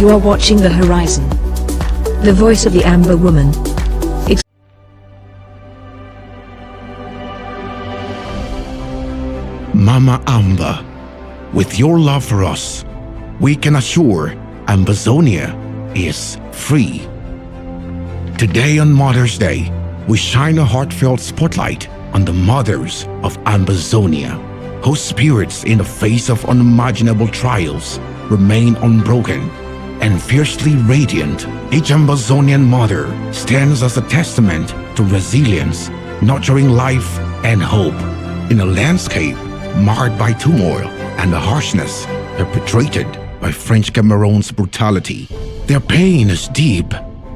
You are watching The Horizon, the voice of the Amber woman. Mama Amba, with your love for us, we can assure Ambazonia is free. Today on Mother's Day, we shine a heartfelt spotlight on the mothers of Ambazonia, whose spirits in the face of unimaginable trials remain unbroken and fiercely radiant. Each Ambazonian mother stands as a testament to resilience, nurturing life and hope in a landscape marred by turmoil and the harshness perpetrated by French Cameroon's brutality. Their pain is deep,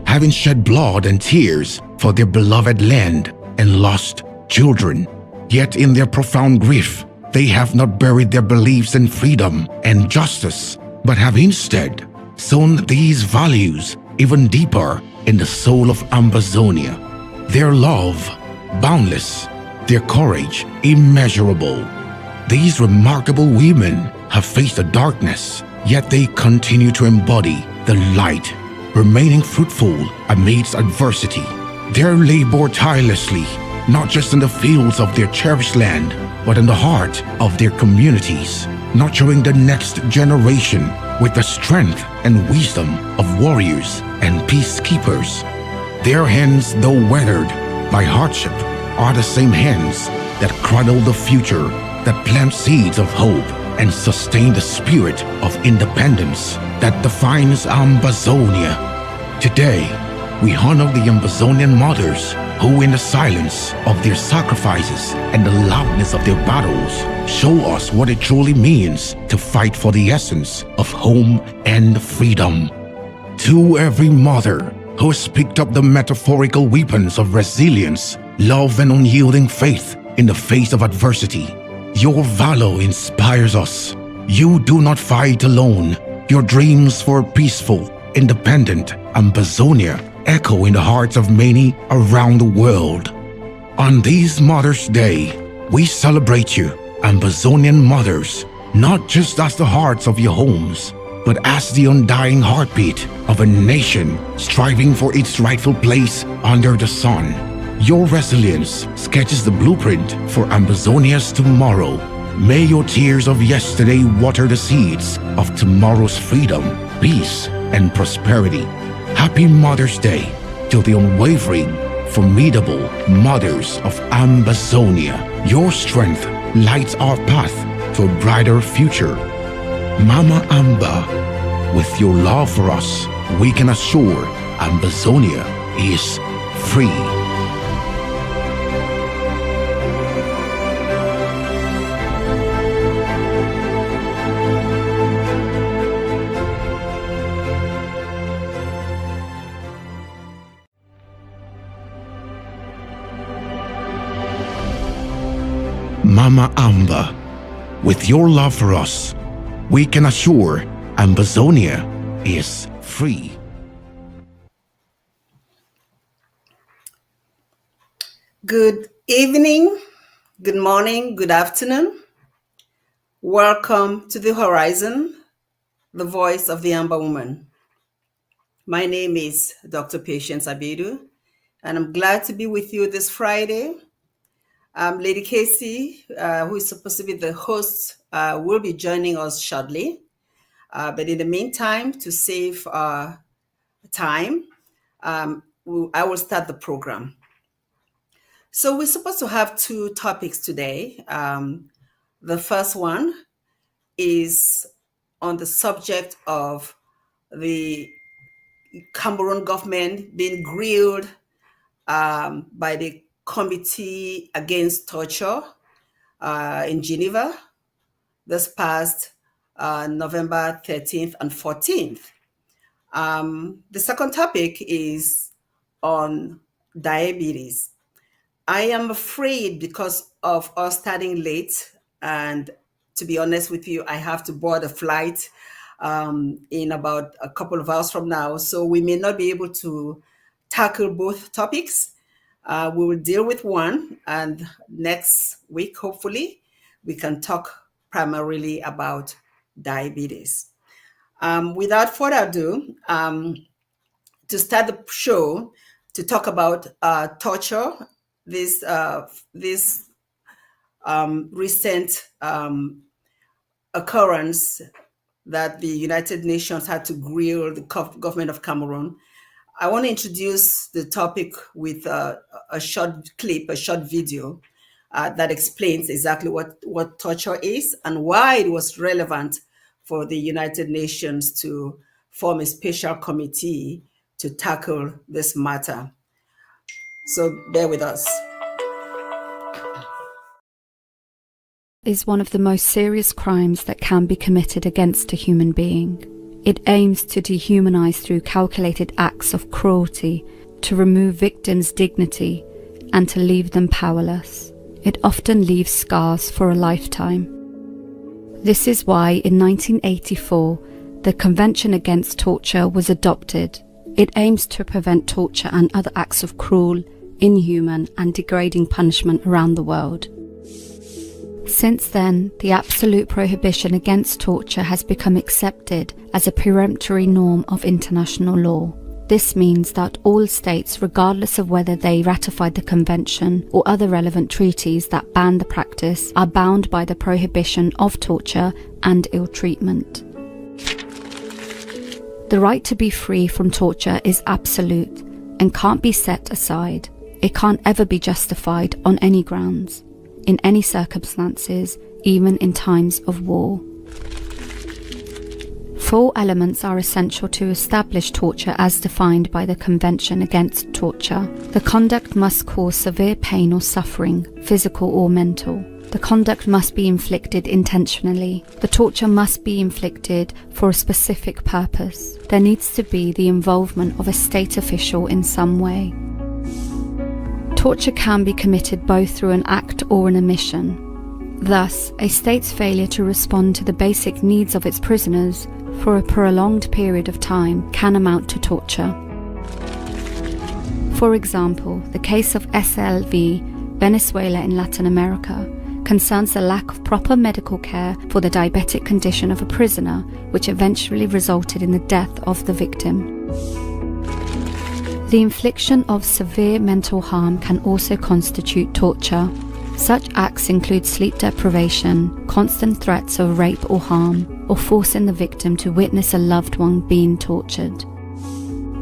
having shed blood and tears for their beloved land and lost children. Yet in their profound grief, they have not buried their beliefs in freedom and justice, but have instead sown these values even deeper in the soul of Ambazonia. Their love, boundless, their courage, immeasurable. These remarkable women have faced the darkness, yet they continue to embody the light, remaining fruitful amidst adversity. Their labor tirelessly, not just in the fields of their cherished land, but in the heart of their communities, nurturing the next generation with the strength and wisdom of warriors and peacekeepers. Their hands, though weathered by hardship, are the same hands that cradle the future, that plant seeds of hope and sustain the spirit of independence that defines Ambazonia. Today, we honor the Ambazonian mothers who, in the silence of their sacrifices and the loudness of their battles, show us what it truly means to fight for the essence of home and freedom. To every mother who has picked up the metaphorical weapons of resilience, love, and unyielding faith in the face of adversity, your valor inspires us. You do not fight alone. Your dreams for a peaceful, independent Ambazonia echo in the hearts of many around the world. On this Mother's Day, we celebrate you, Ambazonian mothers, not just as the hearts of your homes, but as the undying heartbeat of a nation striving for its rightful place under the sun. Your resilience sketches the blueprint for Ambazonia's tomorrow. May your tears of yesterday water the seeds of tomorrow's freedom, peace, and prosperity. Happy Mother's Day to the unwavering, formidable mothers of Ambazonia. Your strength lights our path to a brighter future. Mama Amba, with your love for us, we can assure Ambazonia is free. Mama Amba, with your love for us, we can assure Ambazonia is free. Good evening, good morning, good afternoon. Welcome to The Horizon, the voice of the Amber woman. My name is Dr. Patience Abiedu, and I'm glad to be with you this Friday. Lady Casey, who is supposed to be the host, will be joining us shortly. But in the meantime, to save time, I will start the program. So we're supposed to have two topics today. The first one is on the subject of the Cameroon government being grilled by the Committee Against Torture in Geneva this past November 13th and 14th. The second topic is on diabetes. I am afraid because of us starting late, and to be honest with you, I have to board a flight in about a couple of hours from now, so we may not be able to tackle both topics. We will deal with one, and next week, hopefully, we can talk primarily about diabetes. Without further ado, to start the show, to talk about torture, this recent occurrence that the United Nations had to grill the government of Cameroon. I want to introduce the topic with a short clip, a short video that explains exactly what torture is and why it was relevant for the United Nations to form a special committee to tackle this matter. So bear with us. Is one of the most serious crimes that can be committed against a human being. It aims to dehumanize through calculated acts of cruelty, to remove victims' dignity, and to leave them powerless. It often leaves scars for a lifetime. This is why in 1984, the Convention Against Torture was adopted. It aims to prevent torture and other acts of cruel, inhuman, and degrading punishment around the world. Since then, the absolute prohibition against torture has become accepted as a peremptory norm of international law. This means that all states, regardless of whether they ratified the convention or other relevant treaties that ban the practice, are bound by the prohibition of torture and ill treatment. The right to be free from torture is absolute and can't be set aside. It can't ever be justified on any grounds, in any circumstances, even in times of war. 4 elements are essential to establish torture as defined by the Convention Against Torture. The conduct must cause severe pain or suffering, physical or mental. The conduct must be inflicted intentionally. The torture must be inflicted for a specific purpose. There needs to be the involvement of a state official in some way. Torture can be committed both through an act or an omission. Thus, a state's failure to respond to the basic needs of its prisoners for a prolonged period of time can amount to torture. For example, the case of SLV, Venezuela in Latin America, concerns the lack of proper medical care for the diabetic condition of a prisoner, which eventually resulted in the death of the victim. The infliction of severe mental harm can also constitute torture. Such acts include sleep deprivation, constant threats of rape or harm, or forcing the victim to witness a loved one being tortured.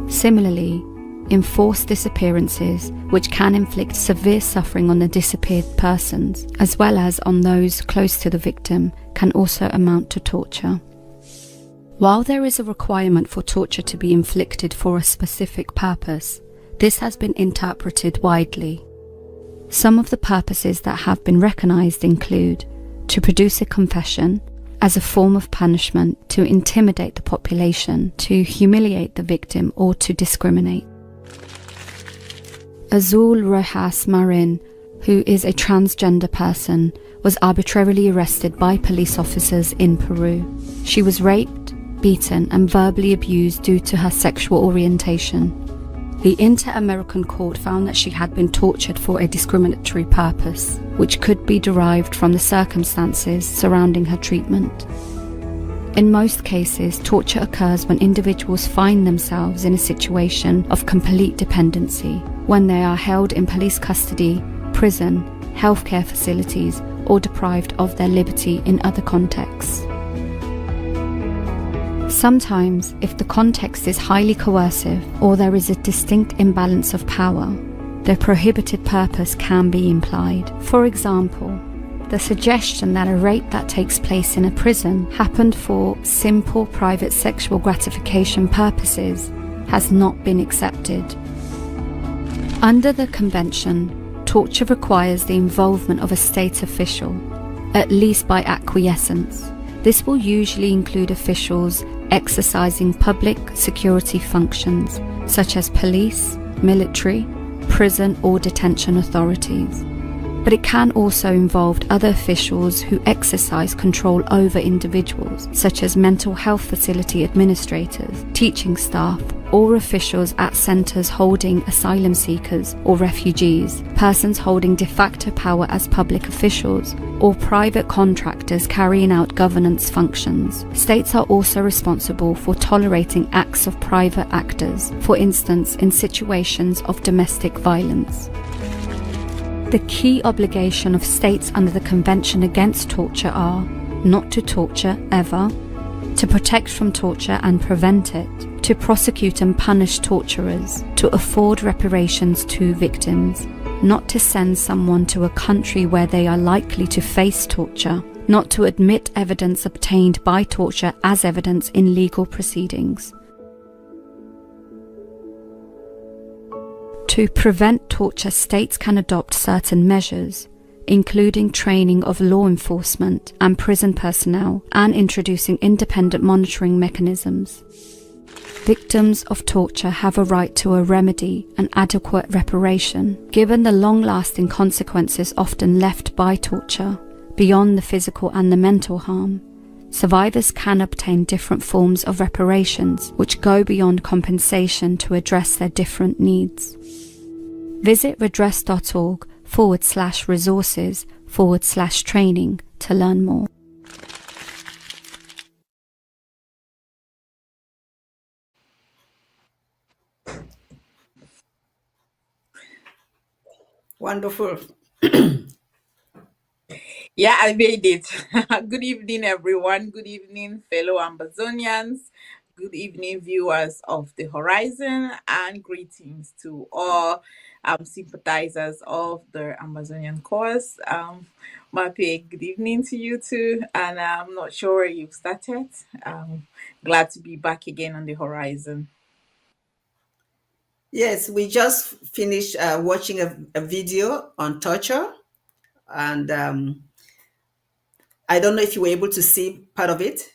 Similarly, enforced disappearances, which can inflict severe suffering on the disappeared persons, as well as on those close to the victim, can also amount to torture. While there is a requirement for torture to be inflicted for a specific purpose, this has been interpreted widely. Some of the purposes that have been recognized include to produce a confession as a form of punishment, to intimidate the population, to humiliate the victim, or to discriminate. Azul Rojas Marin, who is a transgender person, was arbitrarily arrested by police officers in Peru. She was raped, beaten, and verbally abused due to her sexual orientation. The Inter-American Court found that she had been tortured for a discriminatory purpose, which could be derived from the circumstances surrounding her treatment. In most cases, torture occurs when individuals find themselves in a situation of complete dependency, when they are held in police custody, prison, healthcare facilities, or deprived of their liberty in other contexts. Sometimes, if the context is highly coercive or there is a distinct imbalance of power, the prohibited purpose can be implied. For example, the suggestion that a rape that takes place in a prison happened for simple private sexual gratification purposes has not been accepted. Under the Convention, torture requires the involvement of a state official, at least by acquiescence. This will usually include officials exercising public security functions, such as police, military, prison or detention authorities. But it can also involve other officials who exercise control over individuals, such as mental health facility administrators, teaching staff, or officials at centres holding asylum seekers or refugees, persons holding de facto power as public officials, or private contractors carrying out governance functions. States are also responsible for tolerating acts of private actors, for instance in situations of domestic violence. The key obligation of states under the Convention Against Torture are not to torture ever, to protect from torture and prevent it, to prosecute and punish torturers, to afford reparations to victims, not to send someone to a country where they are likely to face torture, not to admit evidence obtained by torture as evidence in legal proceedings. To prevent torture, states can adopt certain measures, including training of law enforcement and prison personnel, and introducing independent monitoring mechanisms. Victims of torture have a right to a remedy and adequate reparation. Given the long-lasting consequences often left by torture, beyond the physical and the mental harm, survivors can obtain different forms of reparations which go beyond compensation to address their different needs. Visit redress.org/resources/training to learn more. Wonderful. Yeah, I made it. Good evening, everyone. Good evening, fellow Ambazonians. Good evening, viewers of The Horizon, and greetings to all sympathizers of the Amazonian cause. Mape, good evening to you too. And I'm not sure where you've started. Glad to be back again on The Horizon. Yes, we just finished watching a video on torture, and I don't know if you were able to see part of it.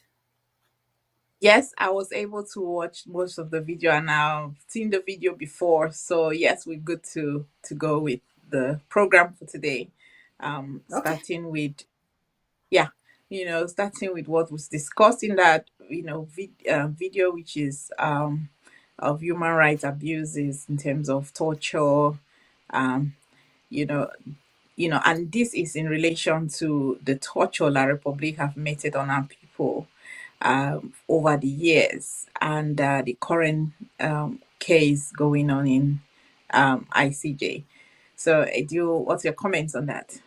Yes, I was able to watch most of the video, and I've seen the video before. So yes, we're good to go with the program for today. Okay. Starting with starting with what was discussed in that video, which is of human rights abuses in terms of torture, you know and this is in relation to the torture La Republic have meted on our people over the years, and the current case going on in ICJ. So, Edu, what's your comments on that?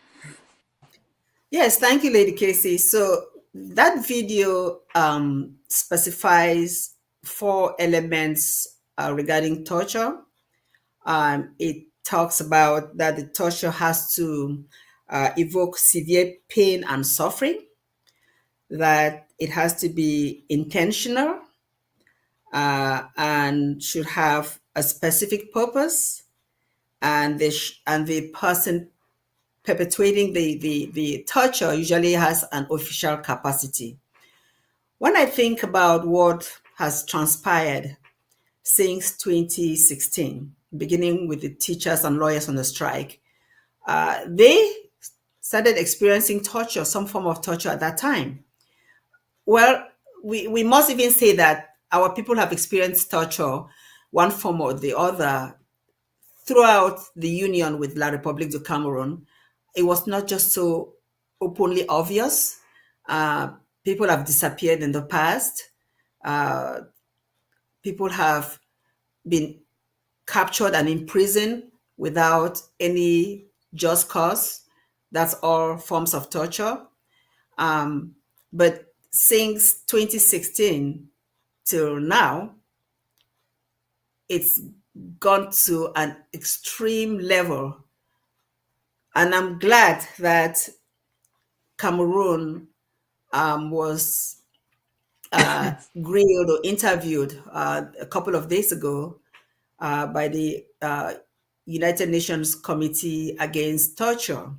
Yes, thank you, Lady Casey. So that video specifies 4 elements regarding torture. It talks about that the torture has to evoke severe pain and suffering, that it has to be intentional and should have a specific purpose, and the person perpetuating the torture usually has an official capacity. When I think about what has transpired since 2016, beginning with the teachers and lawyers on the strike, they started experiencing torture, some form of torture at that time. Well, we must even say that our people have experienced torture, one form or the other, throughout the union with La République du Cameroun. It was not just so openly obvious. People have disappeared in the past. People have been captured and imprisoned without any just cause. That's all forms of torture. But since 2016 till now, it's gone to an extreme level. And I'm glad that Cameroon was grilled or interviewed a couple of days ago by the United Nations Committee Against Torture.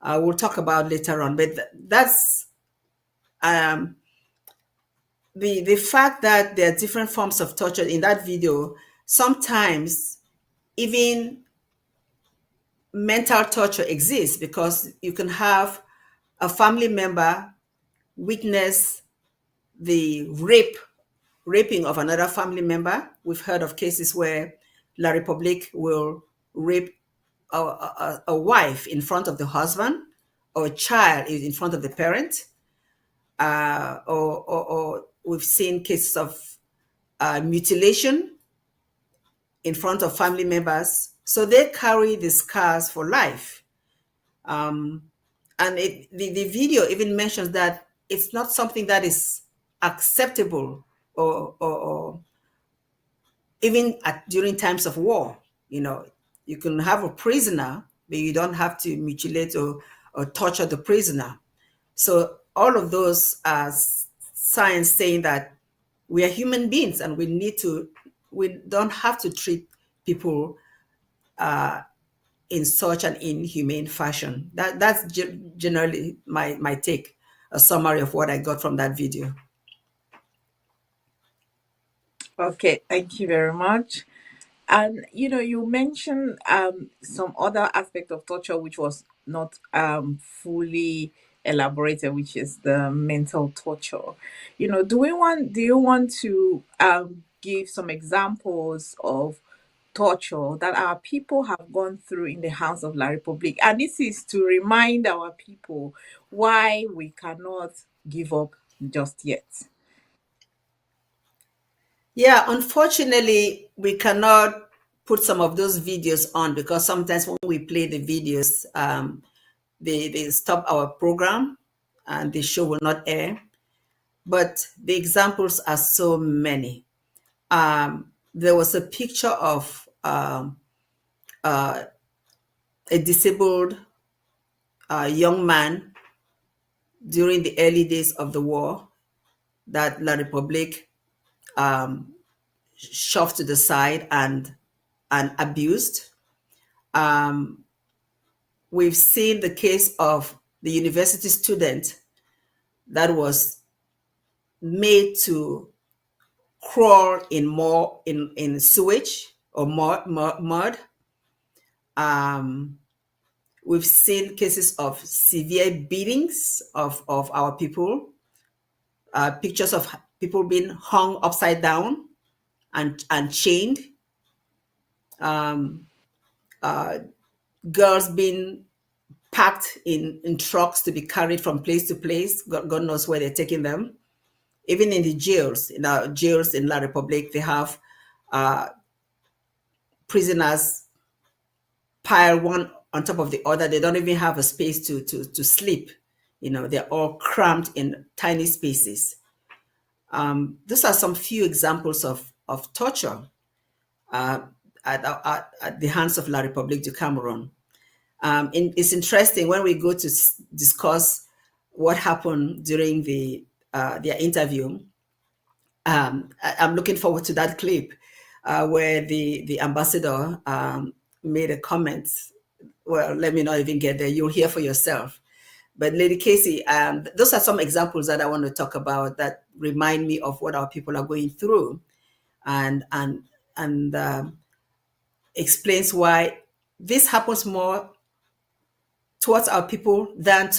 We'll talk about later on, but that's the fact that there are different forms of torture in that video. Sometimes even mental torture exists, because you can have a family member witness the rape raping of another family member. We've heard of cases where La Republique will rape a wife in front of the husband, or a child is in front of the parent, or we've seen cases of mutilation in front of family members. So they carry the scars for life. And the video even mentions that it's not something that is acceptable, or even during times of war. You can have a prisoner, but you don't have to mutilate or torture the prisoner. So all of those are signs saying that we are human beings, and we don't have to treat people in such an inhumane fashion. That's generally my take, a summary of what I got from that video. Okay, thank you very much. And you mentioned some other aspect of torture which was not fully elaborated, which is the mental torture. Do you want to give some examples of torture that our people have gone through in the hands of La Republique? And this is to remind our people why we cannot give up just yet. Yeah, unfortunately, we cannot put some of those videos on, because sometimes when we play the videos, they stop our program and the show will not air. But the examples are so many. There was a picture of a disabled young man during the early days of the war that La Republique shoved to the side and abused. We've seen the case of the university student that was made to crawl in more in sewage or mud. We've seen cases of severe beatings of our people, pictures of people being hung upside down and chained, girls being packed in trucks to be carried from place to place. God knows where they're taking them. Even in the jails, in our jails in La Republique, they have prisoners piled one on top of the other. They don't even have a space to sleep. They're all cramped in tiny spaces. Those are some few examples of torture at the hands of La Republique du Cameroun. It's interesting when we go to discuss what happened during their interview. I'm looking forward to that clip where the ambassador made a comment. Well, let me not even get there. You'll hear for yourself. But Lady Casey, those are some examples that I want to talk about that remind me of what our people are going through, and explains why this happens more towards our people than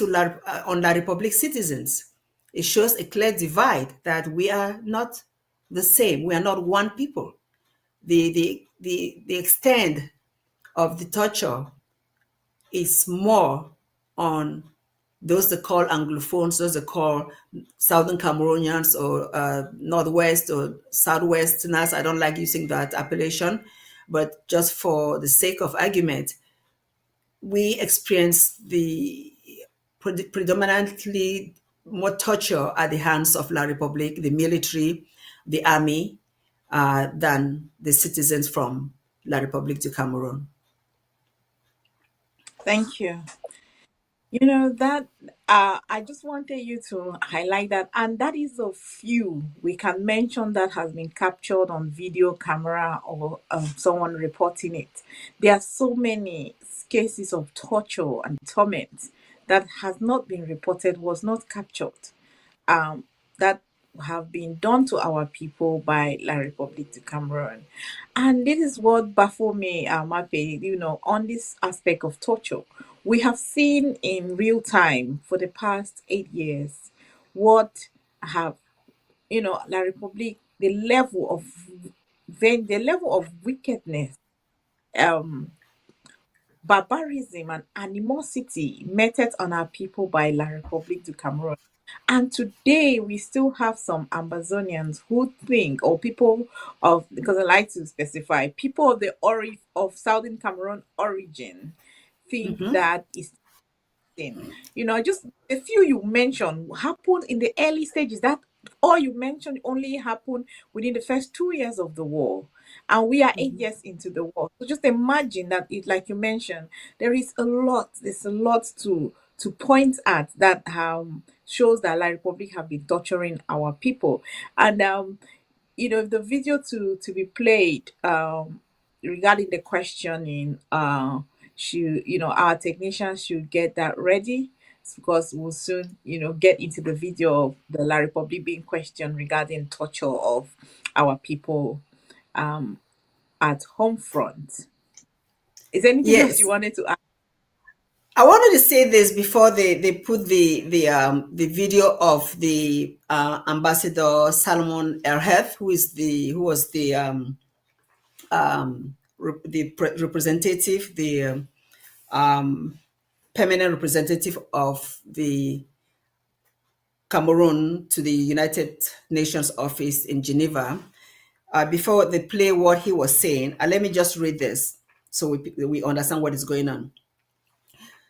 on La Republique citizens. It shows a clear divide that we are not the same. We are not one people. The extent of the torture is more on those that call Anglophones, those that call Southern Cameroonians, or Northwest or Southwesterners. I don't like using that appellation, but just for the sake of argument, we experience the predominantly more torture at the hands of La Republique, the military, the army, than the citizens from La Republique du Cameroun. Thank you. That I just wanted you to highlight that, and that is a few we can mention that has been captured on video camera, or someone reporting it. There are so many cases of torture and torment that has not been reported, was not captured, that have been done to our people by La Republique du Cameroun. And this is what baffled me, Mape, on this aspect of torture. We have seen in real time for the past 8 years what have, La Republique the level of the level of wickedness, um, barbarism, and animosity meted on our people by La République du Cameroon. And today we still have some Amazonians who think, or people of, because I like to specify, people of the of Southern Cameroon origin think that is thing. Just a few you mentioned happened in the early stages. That all you mentioned only happened within the first 2 years of the war. And we are 8 years into the war. So just imagine that it, like you mentioned, there's a lot to point at that shows that La Republic have been torturing our people. And the video to be played regarding the questioning, should our technicians should get that ready, because we'll soon get into the video of the La Republic being questioned regarding torture of our people at home front. Is there anything else you Yes. wanted to add? I wanted to say this before they put the video of the Ambassador Salomon Erheth, who was the representative, the permanent representative of the Cameroon to the United Nations office in Geneva. Before they play what he was saying, let me just read this so we understand what is going on.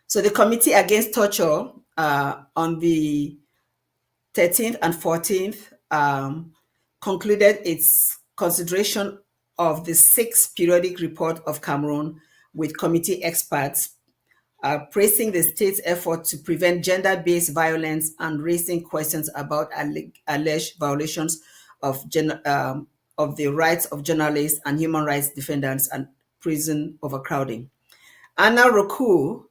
So the Committee Against Torture on the 13th and 14th concluded its consideration of the 6th periodic report of Cameroon with committee experts praising the state's effort to prevent gender-based violence and raising questions about alleged violations of the rights of journalists and human rights defenders and prison overcrowding. Anna Roku,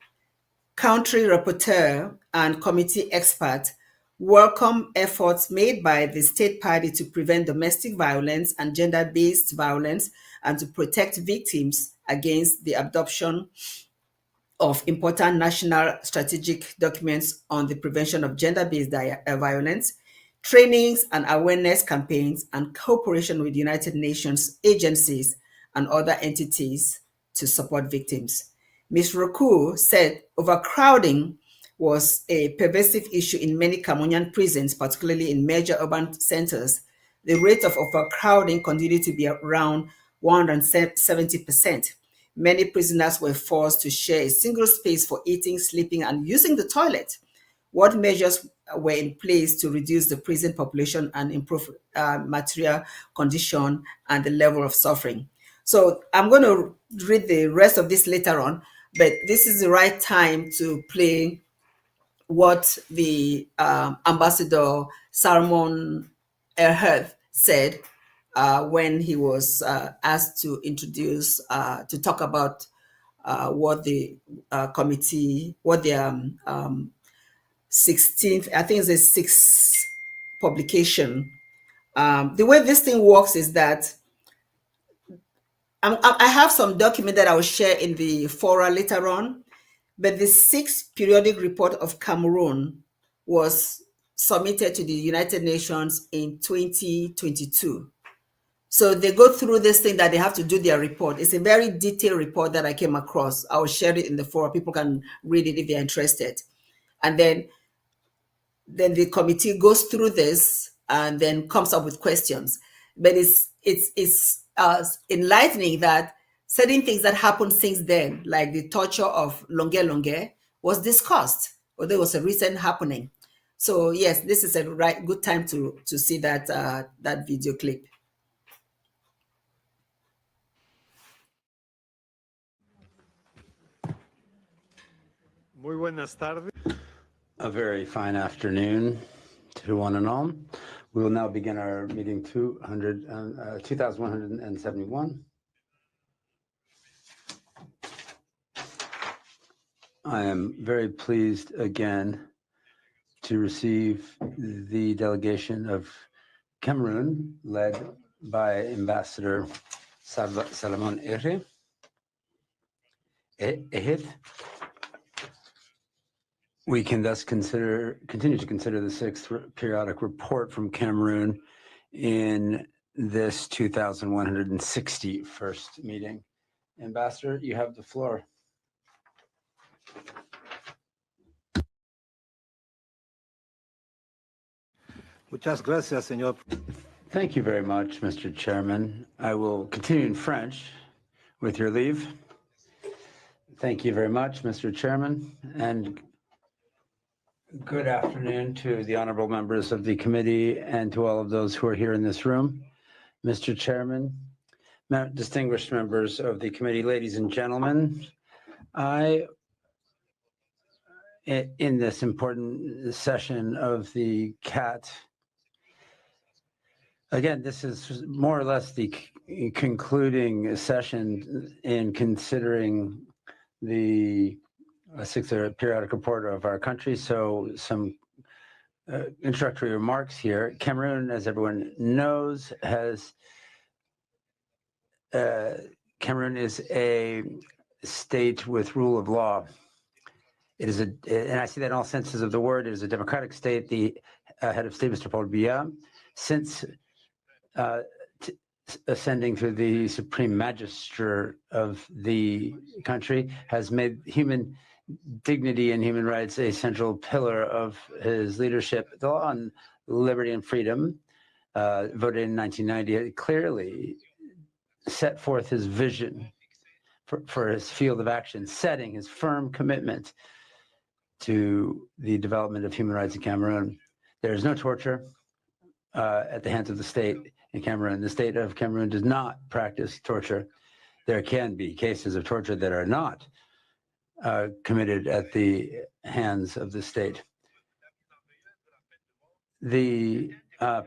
country rapporteur and committee expert, welcome efforts made by the state party to prevent domestic violence and gender-based violence and to protect victims against the adoption of important national strategic documents on the prevention of gender-based violence, trainings and awareness campaigns, and cooperation with United Nations agencies and other entities to support victims. Ms. Roku said overcrowding was a pervasive issue in many Cameroonian prisons, particularly in major urban centers. The rate of overcrowding continued to be around 170%. Many prisoners were forced to share a single space for eating, sleeping, and using the toilet. What measures were in place to reduce the prison population and improve material condition and the level of suffering? So I'm going to read the rest of this later on, but this is the right time to play what the Ambassador Salomon Erheth said when he was asked to introduce, to talk about what the committee, what the 16th, I think it's the sixth publication. The way this thing works is that I have some document that I will share in the fora later on, but the 6th periodic report of Cameroon was submitted to the United Nations in 2022. So they go through this thing that they have to do their report. It's a very detailed report that I came across. I will share it in the forum. People can read it if they're interested. And then the committee goes through this and then comes up with questions. But it's enlightening that certain things that happened since then, like the torture of Longue, was discussed, or there was a recent happening. So yes, this is a good time to see that that video clip. Muy buenas tardes. A very fine afternoon to one and all. We will now begin our meeting 2171. I am very pleased again to receive the delegation of Cameroon, led by Ambassador Salomon Erheth. We can thus continue to consider the 6th periodic report from Cameroon in this 2161st meeting. Ambassador, you have the floor. Muchas gracias, señor. Thank you very much, Mr. Chairman. I will continue in French, with your leave. Thank you very much, Mr. Chairman, and good afternoon to the honorable members of the committee and to all of those who are here in this room. Mr. Chairman, distinguished members of the committee, ladies and gentlemen, in this important session of the CAT, again, this is more or less the concluding session in considering the sixth periodic report of our country. So some introductory remarks here. Cameroon, as everyone knows, Cameroon is a state with rule of law. It is and I see that in all senses of the word, it is a democratic state. The head of state, Mr. Paul Biya, since ascending through the supreme magistrate of the country, has made human dignity and human rights a central pillar of his leadership. The law on liberty and freedom, voted in 1990, clearly set forth his vision for his field of action, setting his firm commitment to the development of human rights in Cameroon. There is no torture at the hands of the state in Cameroon. The state of Cameroon does not practice torture. There can be cases of torture that are not committed at the hands of the state. The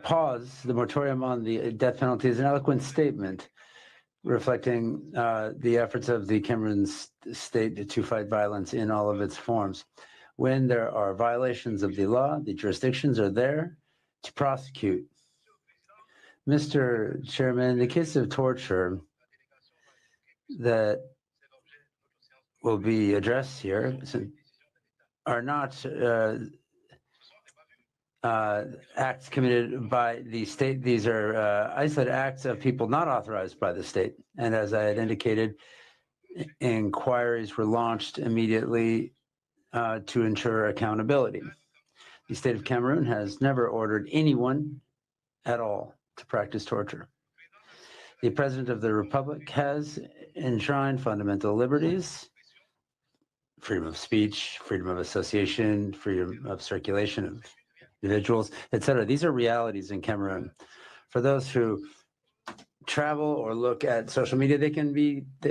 pause, the moratorium on the death penalty, is an eloquent statement reflecting the efforts of the Cameroon state to fight violence in all of its forms. When there are violations of the law, the jurisdictions are there to prosecute. Mr. Chairman, the case of torture that will be addressed here are not acts committed by the state. These are isolated acts of people not authorized by the state. And as I had indicated, inquiries were launched immediately to ensure accountability. The state of Cameroon has never ordered anyone at all to practice torture. The President of the Republic has enshrined fundamental liberties, freedom of speech, freedom of association, freedom of circulation of individuals, etc. These are realities in Cameroon. For those who travel or look at social media, they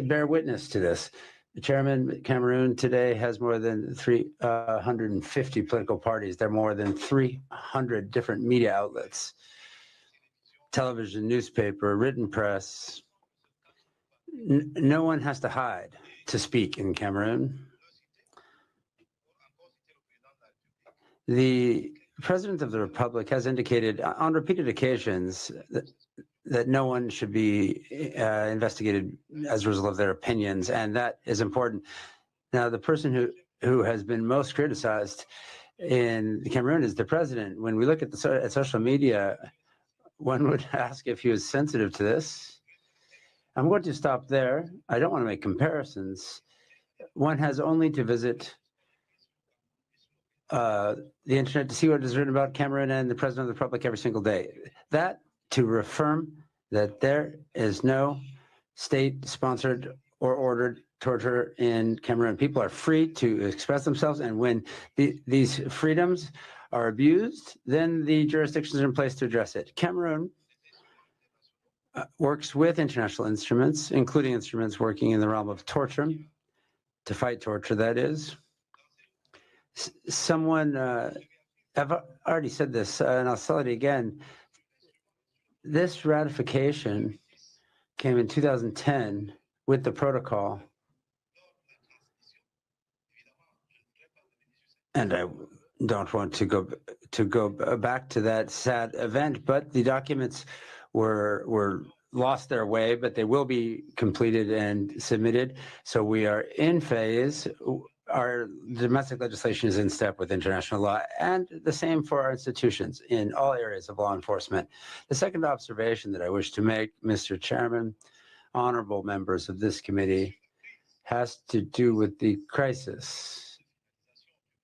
bear witness to this. The chairman, Cameroon today has more than 350 political parties. There are more than 300 different media outlets, television, newspaper, written press. No one has to hide to speak in Cameroon. The President of the Republic has indicated on repeated occasions that no one should be investigated as a result of their opinions, and that is important. Now, the person who has been most criticized in Cameroon is the president. When we look at at social media, one would ask if he was sensitive to this. I'm going to stop there. I don't want to make comparisons. One has only to visit the internet to see what is written about Cameroon and the President of the Republic every single day. That to reaffirm that there is no state-sponsored or ordered torture in Cameroon. People are free to express themselves, and when these freedoms are abused, then the jurisdictions are in place to address it. Cameroon works with international instruments, including instruments working in the realm of torture, to fight torture, that is. Someone, I've already said this, and I'll say it again. This ratification came in 2010 with the protocol. And I don't want to go back to that sad event, but the documents were lost their way, but they will be completed and submitted. So we are in phase our domestic legislation is in step with international law, and the same for our institutions in all areas of law enforcement. The second observation that I wish to make, Mr. Chairman, honorable members of this committee, has to do with the crisis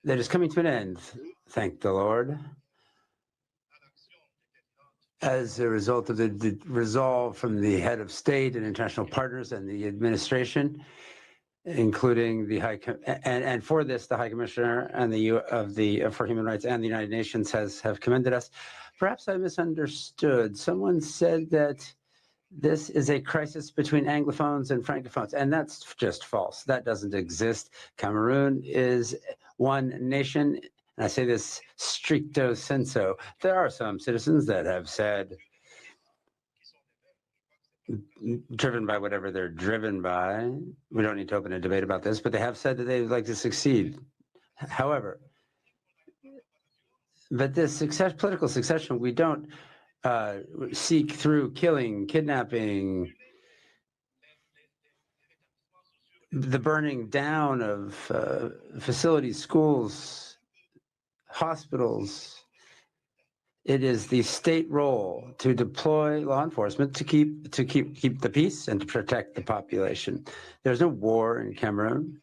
that is coming to an end, thank the Lord, as a result of the resolve from the head of state and international partners and the administration, including the and for this, the High Commissioner and for Human Rights and the United Nations have commended us. Perhaps I misunderstood. Someone said that this is a crisis between Anglophones and Francophones, and that's just false. That doesn't exist. Cameroon is one nation, and I say this stricto sensu. There are some citizens that have said, driven by whatever they're driven by, we don't need to open a debate about this, but they have said that they would like to succeed. However, but this political succession, we don't seek through killing, kidnapping, the burning down of facilities, schools, hospitals. It is the state role to deploy law enforcement to keep the peace and to protect the population. There's no war in Cameroon.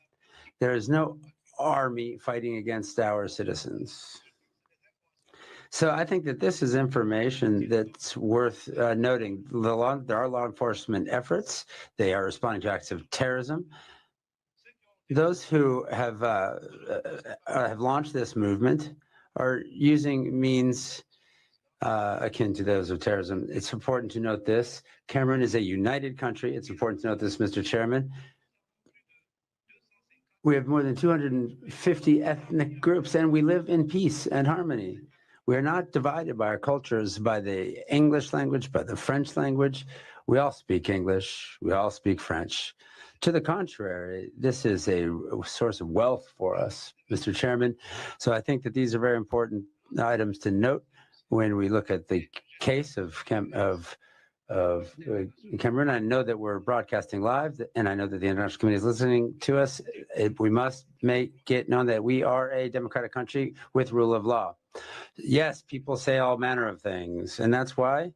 There is no army fighting against our citizens. So I think that this is information that's worth noting. There are law enforcement efforts. They are responding to acts of terrorism. Those who have launched this movement are using means akin to those of terrorism. It's important to note this. Cameroon is a united country. It's important to note this, Mr. Chairman. We have more than 250 ethnic groups, and we live in peace and harmony. We are not divided by our cultures, by the English language, by the French language. We all speak English. We all speak French. To the contrary, this is a source of wealth for us, Mr. Chairman. So I think that these are very important items to note when we look at the case of Cameroon. I know that we're broadcasting live, and I know that the international community is listening to us. We must make it known that we are a democratic country with rule of law. Yes, people say all manner of things, and that's why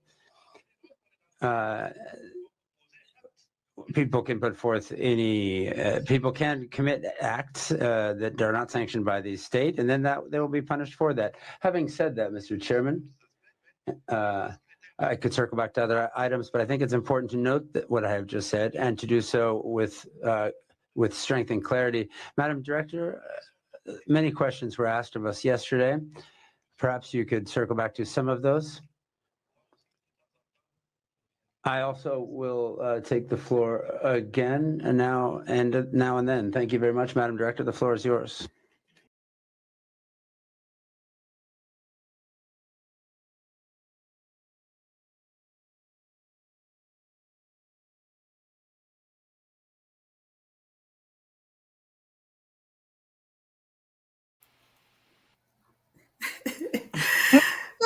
people can put forth people can commit acts that are not sanctioned by the state, and then they will be punished for that. Having said that, Mr. Chairman, I could circle back to other items, but I think it's important to note that what I have just said and to do so with strength and clarity. Madam Director, many questions were asked of us yesterday. Perhaps you could circle back to some of those. I also will take the floor again now and then. Thank you very much, Madam Director. The floor is yours.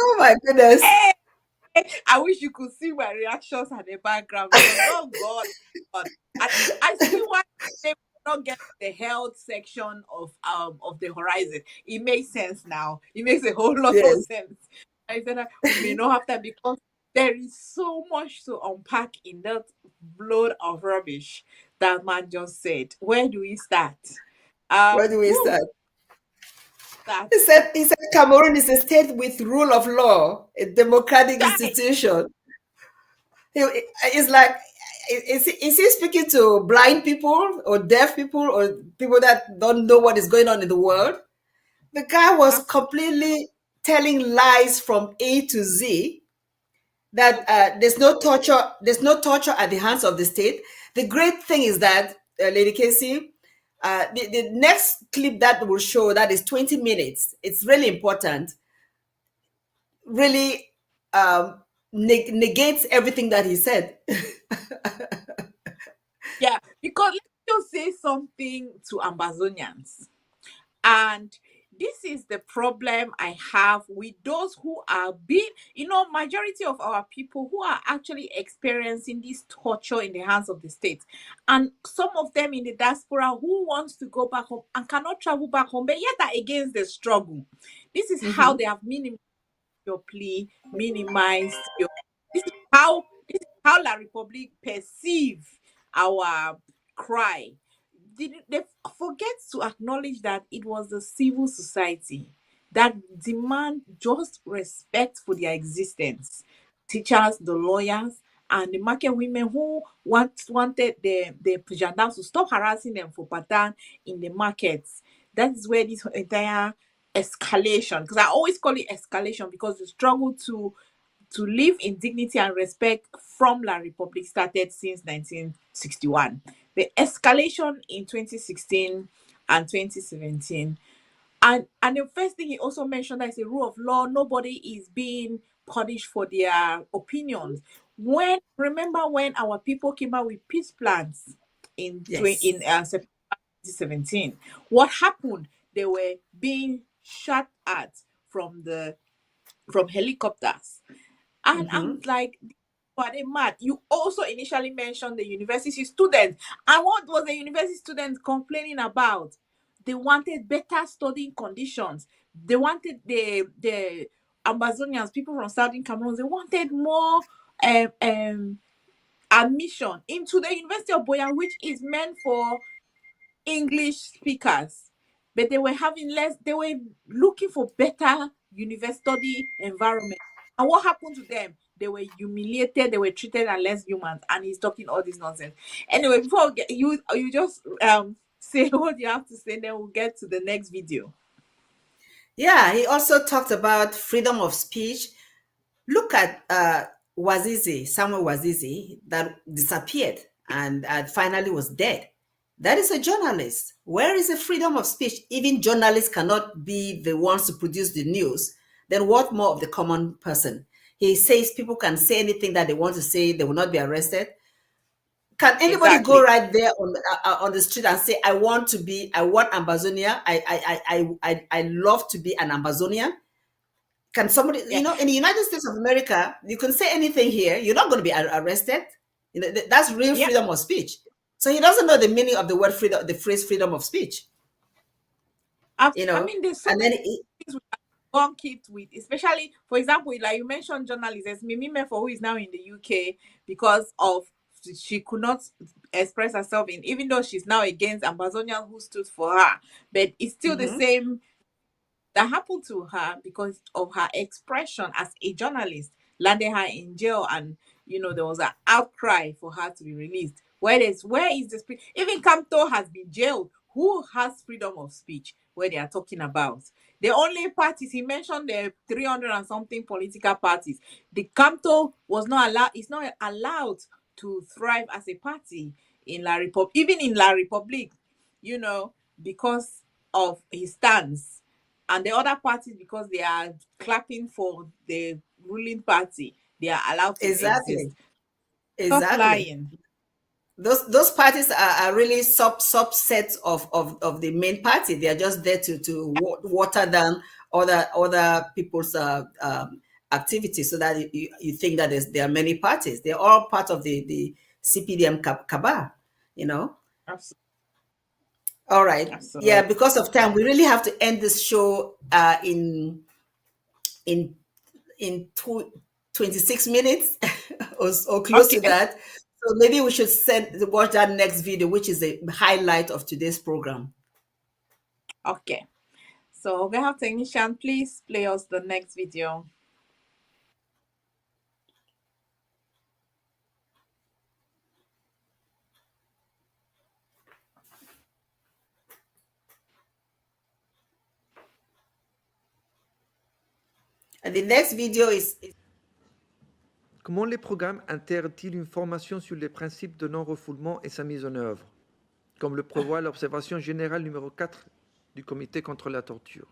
Oh my goodness. I wish you could see my reactions at the background because, oh God, I see why they will not get the health section of the horizon. It makes sense now. It makes a whole lot of sense. I said that we may not have that because there is so much to unpack in that load of rubbish that man just said. Where do we start? Where do we start? He said Cameroon is a state with rule of law, a democratic institution. It's like, is he speaking to blind people or deaf people or people that don't know what is going on in the world? The guy was completely telling lies from A to Z, that there's no torture at the hands of the state. The great thing is that, Lady Casey, the next clip that will show, that is 20 minutes. It's really important. Really negates everything that he said. Yeah, because let's just say something to Ambazonians. And this is the problem I have with those who are being, majority of our people who are actually experiencing this torture in the hands of the state. And some of them in the diaspora who wants to go back home and cannot travel back home, but yet are against the struggle. This is how they have minimized your plea, minimized your. This is how La Republique perceive our cry. They forget to acknowledge that it was the civil society that demand just respect for their existence. Teachers, the lawyers, and the market women who wanted the gendarmes to stop harassing them for pattern in the markets. That is where this entire escalation, because I always call it escalation, because the struggle to live in dignity and respect from La Republique started since 1961. The escalation in 2016 and 2017. And the first thing he also mentioned, that is a rule of law. Nobody is being punished for their opinions. Remember when our people came out with peace plans in September 2017? What happened? They were being shot at from helicopters. And I'm like, are they mad? You also initially mentioned the university students. And what was the university students complaining about? They wanted better studying conditions. They wanted the Amazonians, people from Southern Cameroon, they wanted more admission into the University of Boyan, which is meant for English speakers. But they were having less, they were looking for better university study environment. And what happened to them? They were humiliated, they were treated as less humans, and he's talking all this nonsense. Anyway, before we get, you just say what you have to say, then we'll get to the next video. Yeah, he also talked about freedom of speech. Look at Samuel Wazizi, that disappeared and finally was dead. That is a journalist. Where is the freedom of speech? Even journalists cannot be the ones to produce the news. Then what more of the common person? He says people can say anything that they want to say, they will not be arrested. Can anybody go right there on the street and say, I want Ambazonia. I love to be an Ambazonian. Can somebody, in the United States of America, you can say anything here. You're not going to be arrested. That's real freedom of speech. So he doesn't know the meaning of the word freedom, the phrase freedom of speech. I mean, there's so many things we can keep with, especially, for example, like you mentioned journalists, Mimi Mefo, who is now in the UK because of she could not express herself even though she's now against Ambazonian who stood for her, but it's still the same that happened to her because of her expression as a journalist, landed her in jail, and there was an outcry for her to be released. Where is the speech? Even Camto has been jailed. Who has freedom of speech where they are talking about? The only parties he mentioned, the 300 and something political parties. The Camto was not allowed. It's not allowed to thrive as a party in La Republique, even in La Republique, because of his stance. And the other parties, because they are clapping for the ruling party, they are allowed to exist. Stop lying. Those parties are really subsets of the main party. They are just there to water down other people's activities, so that you think that there are many parties. They're all part of the CPDM cabal, Absolutely. All right. Absolutely. Yeah, because of time, we really have to end this show in 26 minutes or close to that. So maybe we should watch that next video, which is the highlight of today's program. Okay. So we have technician, please play us the next video. And the next video is... Comment les programmes intègrent-ils une formation sur les principes de non-refoulement et sa mise en œuvre, comme le prévoit l'observation générale numéro 4 du Comité contre la torture?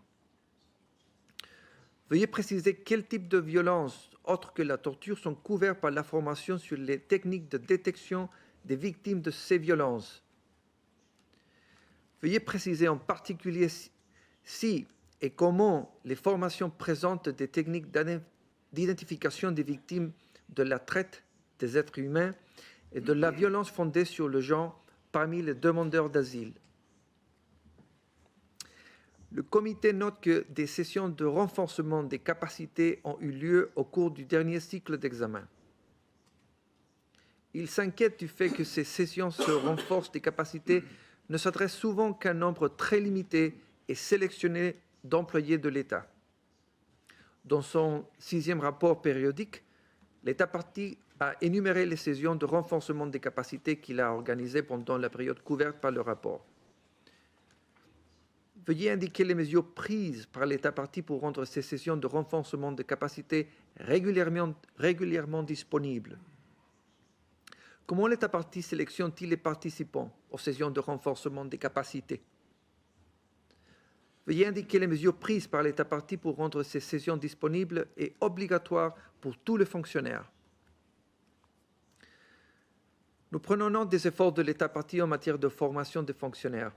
Veuillez préciser quel type de violences autres que la torture sont couverts par la formation sur les techniques de détection des victimes de ces violences. Veuillez préciser en particulier si et comment les formations présentent des techniques d'identification des victimes de la traite des êtres humains et de la violence fondée sur le genre parmi les demandeurs d'asile. Le comité note que des sessions de renforcement des capacités ont eu lieu au cours du dernier cycle d'examen. Il s'inquiète du fait que ces sessions se renforcent des capacités ne s'adressent souvent qu'à un nombre très limité et sélectionné d'employés de l'État. Dans son 6e rapport périodique, l'État partie a énuméré les sessions de renforcement des capacités qu'il a organisées pendant la période couverte par le rapport. Veuillez indiquer les mesures prises par l'État partie pour rendre ces sessions de renforcement des capacités régulièrement disponibles. Comment l'État partie sélectionne-t-il les participants aux sessions de renforcement des capacités? Veuillez indiquer les mesures prises par l'État partie pour rendre ces sessions disponibles et obligatoires pour tous les fonctionnaires. Nous prenons note des efforts de l'État partie en matière de formation des fonctionnaires.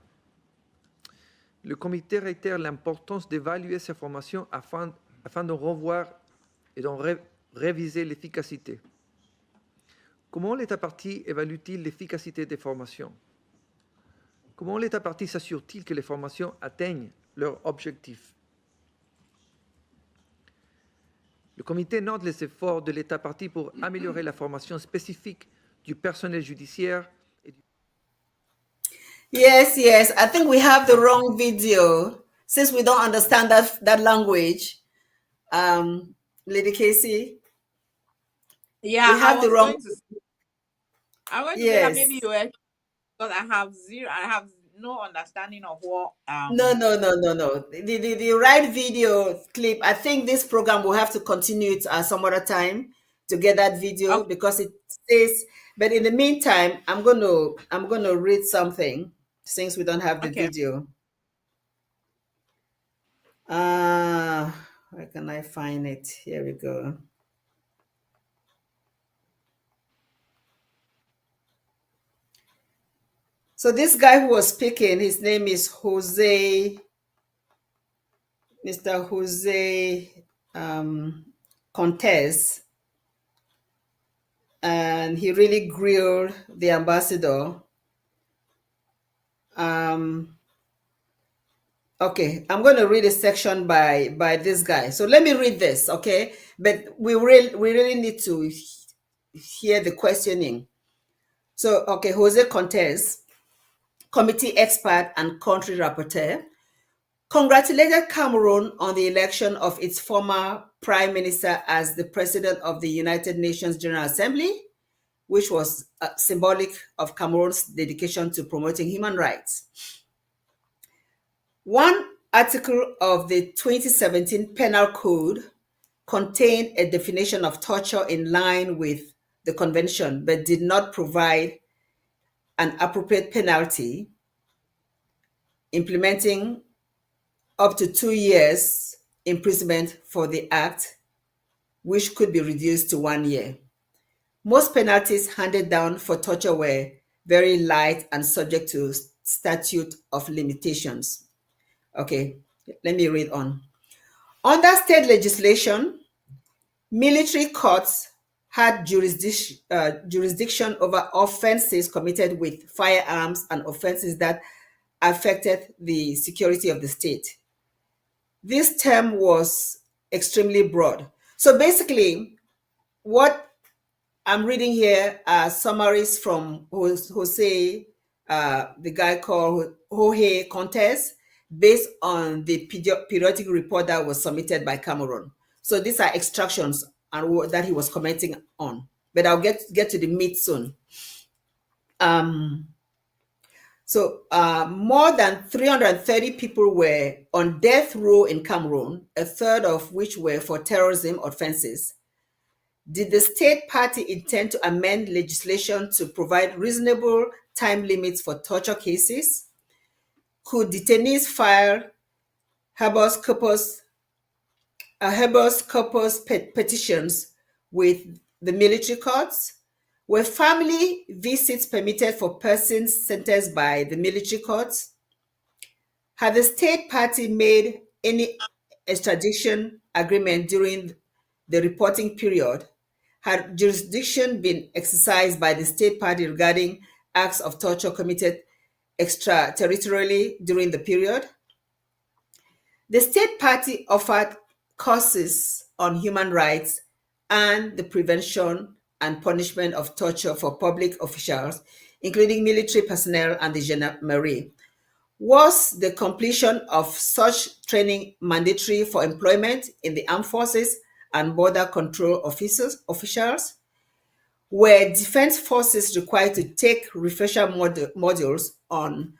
Le comité réitère l'importance d'évaluer ces formations afin d'en revoir et d'en réviser l'efficacité. Comment l'État partie évalue-t-il l'efficacité des formations? Comment l'État partie s'assure-t-il que les formations atteignent leurs objectifs? Le comité note les efforts de l'État partie pour améliorer la formation spécifique du personnel judiciaire. Yes, I think we have the wrong video since we don't understand that language. Lady Casey, Yeah, we have the wrong. I was going to say that maybe you were, because I have no understanding of what. No. The right video clip. I think this program will have to continue it some other time to get that video because it says. But in the meantime, I'm gonna read something since we don't have the video. Where can I find it? Here we go. So this guy who was speaking, his name is Mr. Jose Contes, and he really grilled the ambassador. Okay, I'm going to read a section by this guy. So let me read this, okay? But we really need to hear the questioning. So, okay, Jose Contes, committee expert and country rapporteur, congratulated Cameroun on the election of its former prime minister as the president of the United Nations General Assembly, which was symbolic of Cameroon's dedication to promoting human rights. One article of the 2017 Penal Code contained a definition of torture in line with the convention, but did not provide an appropriate penalty, implementing up to 2 years imprisonment for the act, which could be reduced to 1 year. Most penalties handed down for torture were very light and subject to statute of limitations. Okay, let me read on. Under state legislation, military courts had jurisdiction over offenses committed with firearms and offenses that affected the security of the state. This term was extremely broad. So basically, what I'm reading here are summaries from Jose, the guy called Jorge Contes, based on the periodic report that was submitted by Cameroon. So these are extractions and that he was commenting on. But I'll get to the meat soon. More than 330 people were on death row in Cameroon, a third of which were for terrorism offenses. Did the state party intend to amend legislation to provide reasonable time limits for torture cases? Could detainees file habeas corpus petitions with the military courts? Were family visits permitted for persons sentenced by the military courts? Had the state party made any extradition agreement during the reporting period, had jurisdiction been exercised by the state party regarding acts of torture committed extraterritorially during the period? The state party offered courses on human rights and the prevention and punishment of torture for public officials, including military personnel and the gendarmerie. Was the completion of such training mandatory for employment in the armed forces and border control officials? Were defense forces required to take refresher modules on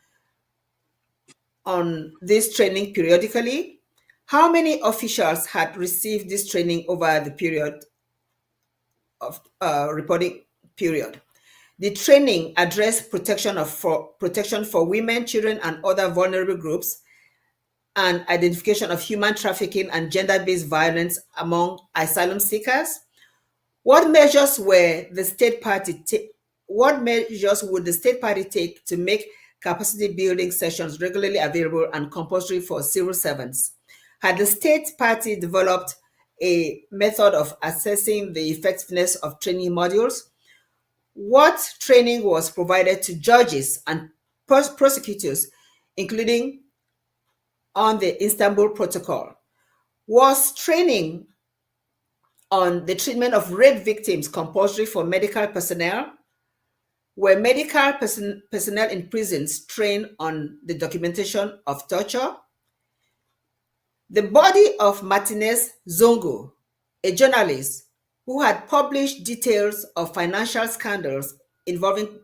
this training periodically? How many officials had received this training over the period of reporting period? The training addressed protection for women, children, and other vulnerable groups, and identification of human trafficking and gender-based violence among asylum seekers. What measures were the state party what measures would the state party take to make capacity building sessions regularly available and compulsory for civil servants? Had the state party developed a method of assessing the effectiveness of training modules? What training was provided to judges and prosecutors, including on the Istanbul Protocol? Was training on the treatment of rape victims compulsory for medical personnel? Were medical personnel in prisons trained on the documentation of torture? The body of Martinez Zongo, a journalist who had published details of financial scandals involving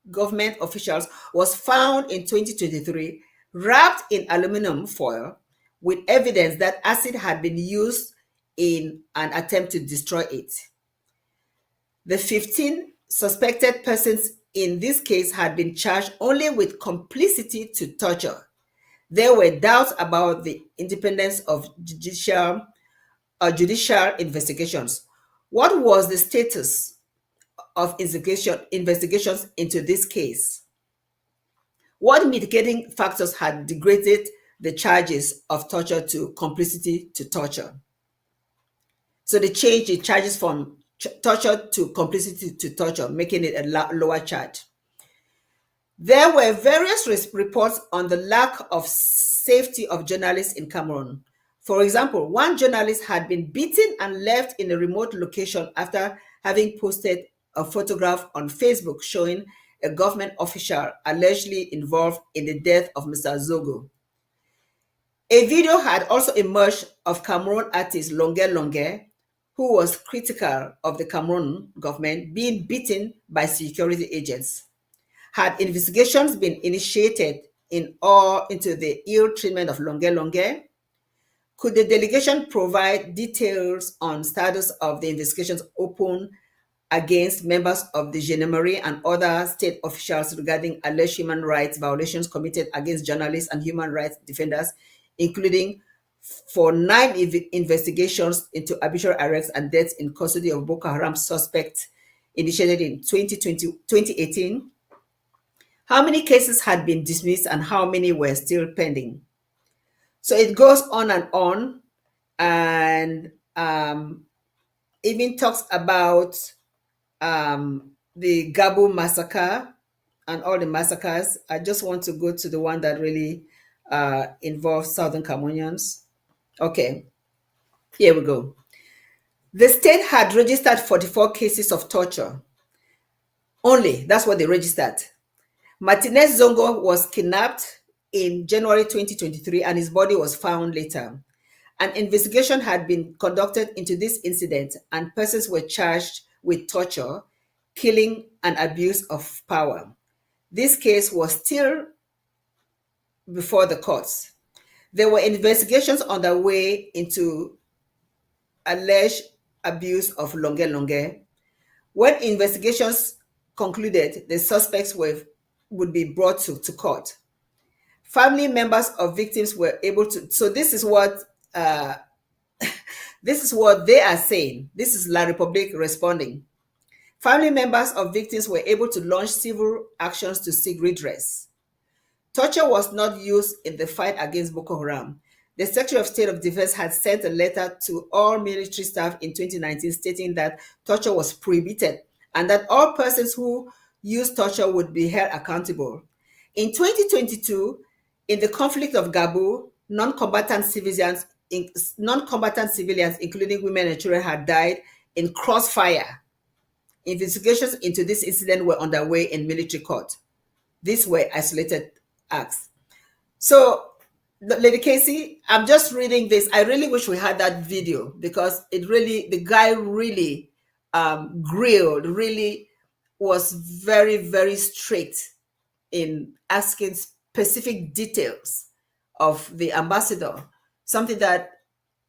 government officials, was found in 2023 wrapped in aluminum foil with evidence that acid had been used in an attempt to destroy it. The 15 suspected persons in this case had been charged only with complicity to torture. There were doubts about the independence of judicial investigations. What was the status of investigations into this case? What mitigating factors had degraded the charges of torture to complicity to torture? So they changed the charges from torture to complicity to torture, making it a lower charge. There were various reports on the lack of safety of journalists in Cameroon. For example, one journalist had been beaten and left in a remote location after having posted a photograph on Facebook showing a government official allegedly involved in the death of Mr. Zogo. A video had also emerged of Cameroon artist Longue Longue, who was critical of the Cameroon government, being beaten by security agents. Had investigations been initiated into the ill treatment of Longue Longue? Could the delegation provide details on status of the investigations open against members of the gendarmerie and other state officials regarding alleged human rights violations committed against journalists and human rights defenders, including for 9 investigations into arbitrary arrests and deaths in custody of Boko Haram suspects initiated in 2018? How many cases had been dismissed and how many were still pending? So it goes on, and even talks about the Gabo massacre and all the massacres. I just want to go to the one that really involves Southern Cameroonians. Okay, here we go. The state had registered 44 cases of torture. Only, that's what they registered. Martinez Zongo was kidnapped in January 2023 and his body was found later. An investigation had been conducted into this incident and persons were charged with torture, killing, and abuse of power. This case was still before the courts. There were investigations underway into alleged abuse of Longue Longue. When investigations concluded, the suspects would be brought to court. Family members of victims were able to. So this is what they are saying. This is La République responding. Family members of victims were able to launch civil actions to seek redress. Torture was not used in the fight against Boko Haram. the Secretary of State of Defense had sent a letter to all military staff in 2019 stating that torture was prohibited and that all persons who use torture would be held accountable. In 2022, in the conflict of Gabon, non-combatant civilians, including women and children, had died in crossfire. Investigations into this incident were underway in military court. These were isolated acts. So, Lady Casey, I'm just reading this. I really wish we had that video because the guy really grilled, really was very, very strict in asking specific details of the ambassador, something that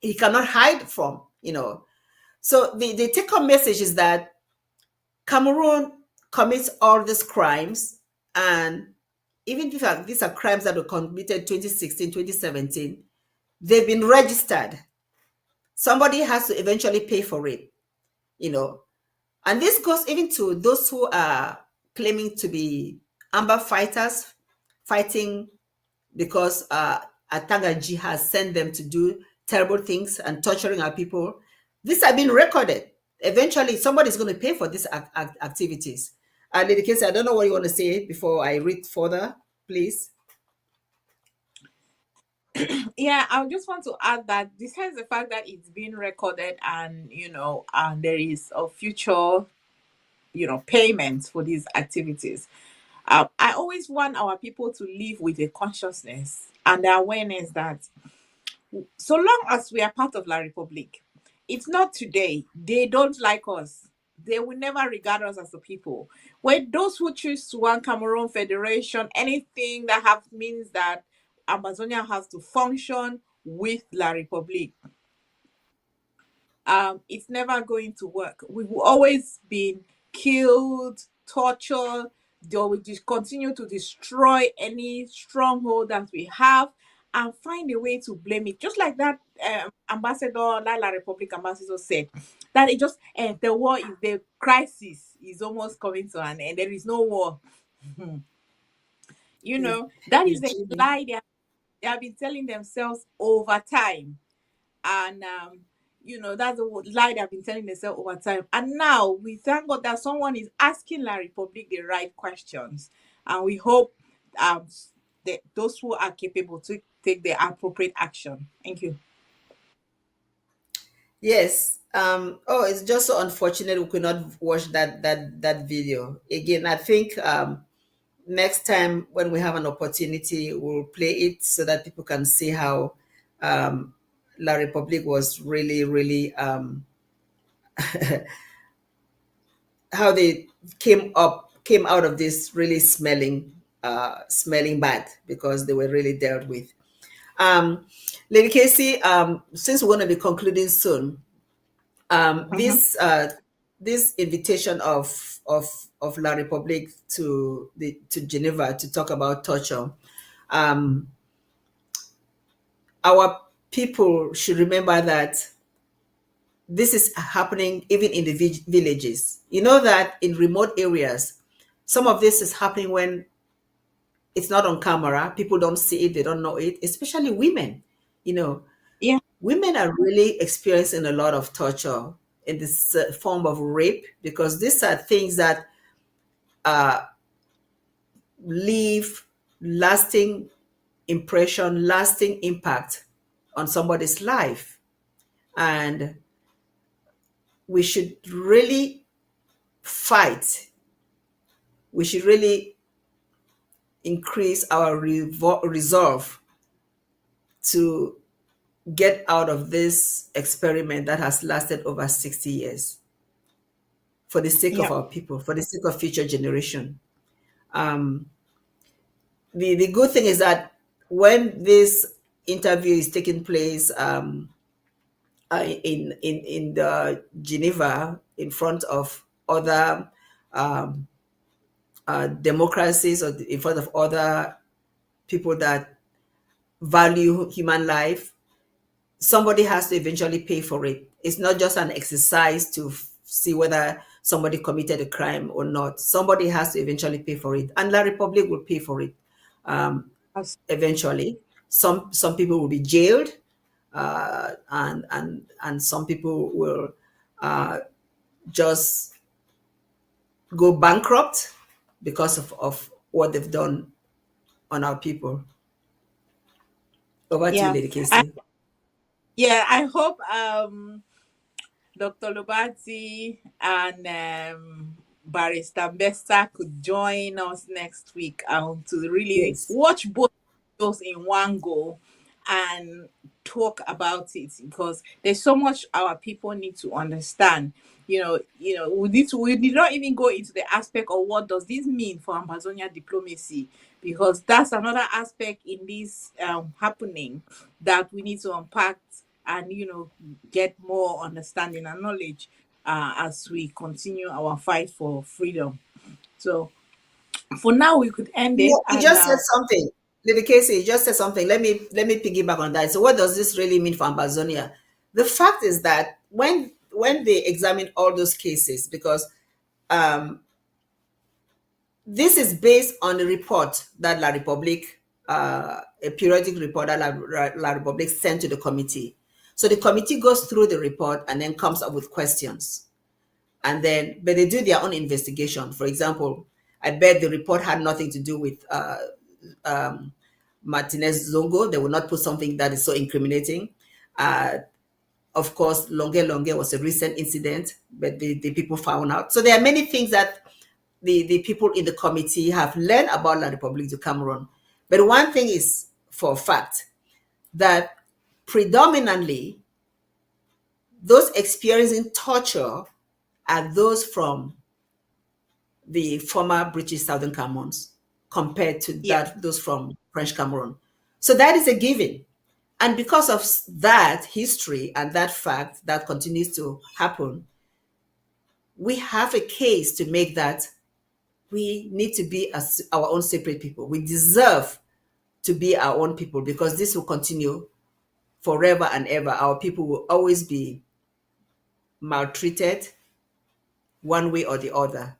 he cannot hide from, So the take-home message is that Cameroon commits all these crimes, and even if these are crimes that were committed 2016, 2017, they've been registered. Somebody has to eventually pay for it, And this goes even to those who are claiming to be Amba fighters, fighting because Atangaji has sent them to do terrible things and torturing our people. These have been recorded. Eventually, somebody's going to pay for these activities. Lady Casey, I don't know what you want to say before I read further, please. Yeah, I just want to add that besides the fact that it's been recorded and and there is a future payments for these activities, I always want our people to live with a consciousness and the awareness that so long as we are part of La Republic, it's not today. They don't like us. They will never regard us as a people. When those who choose to want Cameroon Federation, anything that means that Amazonia has to function with La Republic, it's never going to work. We've always been killed, tortured. They will just continue to destroy any stronghold that we have and find a way to blame it. Just like that ambassador, La Republic ambassador said, that it just the war is the crisis is almost coming to an end. There is no war. That is the lie they have been telling themselves over time. And that's the lie they've been telling themselves over time. And now we thank God that someone is asking La Republic the right questions, and we hope that those who are capable to take the appropriate action. Thank you. Yes. It's just so unfortunate we could not watch that video again. I think next time when we have an opportunity, we'll play it so that people can see how La Republique was really, really how they came out of this really smelling bad because they were really dealt with. Lady Casey, since we're going to be concluding soon, this invitation of La Republique to Geneva to talk about torture, our people should remember that this is happening even in the villages. You know that in remote areas, some of this is happening when it's not on camera. People don't see it. They don't know it, especially women. Yeah. Women are really experiencing a lot of torture in this form of rape because these are things that leave lasting impression, lasting impact on somebody's life. And we should really fight. We should really increase our resolve to get out of this experiment that has lasted over 60 years for the sake of our people, for the sake of future generation. The good thing is that when this interview is taking place in the Geneva in front of other democracies or in front of other people that value human life, somebody has to eventually pay for it. It's not just an exercise to see whether somebody committed a crime or not. Somebody has to eventually pay for it, and La Republique will pay for it eventually. some people will be jailed, and some people will just go bankrupt because of what they've done on our people. Over to you, Yeah. Lady Casey. I hope Dr. Lubati and Barrister Besta could join us next week to really Yes. watch both those in one go and talk about it, because there's so much our people need to understand. We did not even go into the aspect of what does this mean for Ambazonia diplomacy, because that's another aspect in this happening that we need to unpack and get more understanding and knowledge as we continue our fight for freedom. So for now we could end it, You and just said something. Lady Casey, you just said something. Let me piggyback on that. So what does this really mean for Ambazonia? The fact is that when they examine all those cases, because this is based on the report that La Republique, a periodic report that La Republique sent to the committee. So the committee goes through the report and then comes up with questions. But they do their own investigation. For example, I bet the report had nothing to do with Martinez Zongo. They will not put something that is so incriminating. Of course, Longe was a recent incident, but the people found out. So there are many things that the people in the committee have learned about La République du Cameroon. But one thing is for a fact, that predominantly those experiencing torture are those from the former British Southern Cameroons compared to those from French Cameroon. So that is a given. And because of that history and that fact that continues to happen, we have a case to make that we need to be our own separate people. We deserve to be our own people, because this will continue forever and ever. Our people will always be maltreated one way or the other.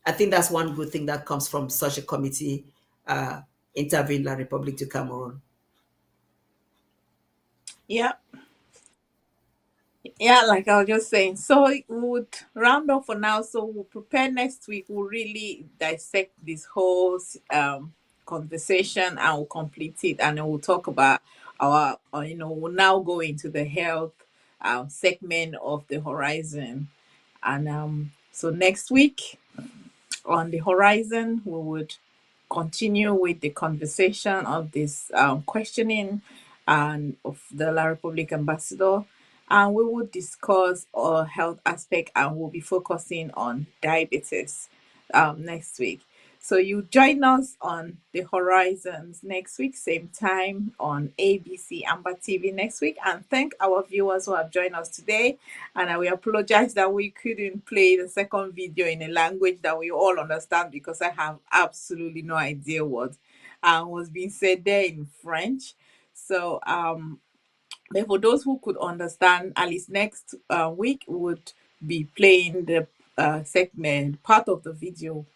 I think that's one good thing that comes from such a committee interviewing La République du Cameroun. Like I was just saying, so we would round off for now. So we'll prepare next week. We'll really dissect this whole conversation and we'll complete it, and then we'll talk about our we'll now go into the health segment of the horizon. And so next week on the horizon, we would continue with the conversation of this questioning and of the La Republique ambassador, and we will discuss our health aspect, and we'll be focusing on diabetes next week. So you join us on the horizons next week, same time on ABC Amba TV next week. And thank our viewers who have joined us today. And we apologize that we couldn't play the second video in a language that we all understand, because I have absolutely no idea what was being said there in French. So but for those who could understand, at least next week we would be playing the segment, part of the video